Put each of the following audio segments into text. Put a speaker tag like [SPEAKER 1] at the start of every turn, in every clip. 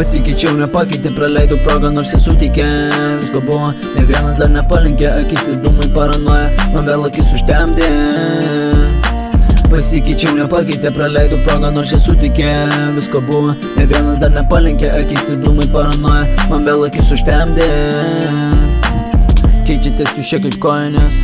[SPEAKER 1] Pasikeičiau, nepakeitė, praleidau progą, nors esu tikė. Visko buvo, ne vienas dar nepalinkė, akis ir dūmai paranoja, man vėl akis užtemdė. Pasikeičiau, nepakeitė, praleidau progą, nors esu tikė. Visko buvo, ne vienas dar nepalinkė, akis ir dūmai paranoja, man vėl akis užtemdė. Keičiatės jūs šiek kaip kojinės,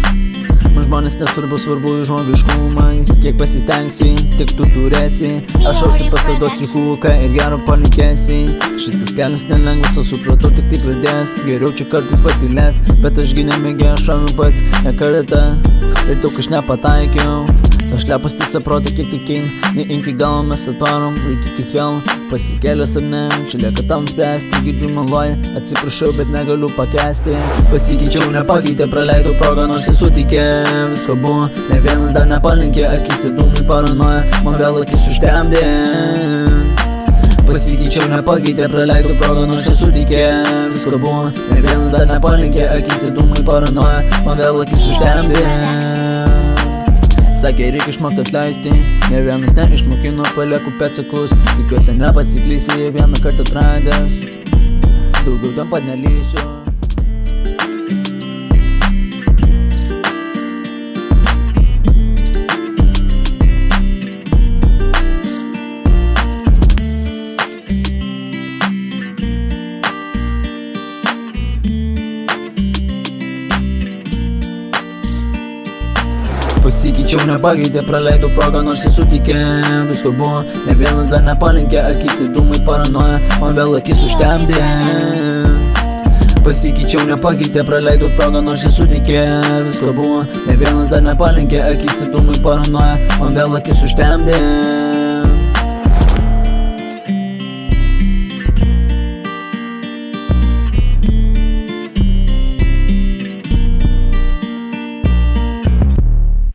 [SPEAKER 1] man žmonės nesvarbu, svarbu žmogiškumas. Kiek pasistengsi, tik tu turėsi. Aš ausi pasaduosiu kūką ir gero palinkėsi. Šitas kelias nelengvas, o supratau, tik tai pradės. Geriau čia kartais patylėt, bet aš gi nemėgėjau, šoviu pats ne kartą ir daug aš nepataikiau. Aš lepas pisa protą, kiek tik ein, nei iki galo mes atvarom, laikykis vėl, pasikėlęs ar ne, čia lieka tam spręsti, girdžiu meluoja, atsiprašau, bet negaliu pakęsti. Pasikeičiau, nepakeitė, praleidau progą, nors esu tikė. Visko buvo, ne vienas dar nepalinkė, akis ir dūmai paranoja, man vėl akis užtemdė. Pasikeičiau, nepakeitė, praleidau progą, nors esu tikė. Visko buvo, ne vienas dar nepalinkė, akis ir dūmai paranoja, man vėl akis užtemdė. Sakė, reikia išmokti atleisti, ne vienas neišmokino, palieku pėdsakus. Tikiuosi nepasiklysi, vieną kartą atradęs, daugiau tam pat nelysiu. Pasikeičiau, nepakeitė, praleidau progą, nors esu tikė. Visko buvo, ne vienas dar nepalinkė, akis ir dūmai paranoja, man vėl akis užtemdė. Pasikeičiau, nepakeitė, praleidau progą, nors esu tikė. Visko buvo, ne vienas dar nepalinkė, akis ir dūmai paranoja, man vėl akis užtemdė.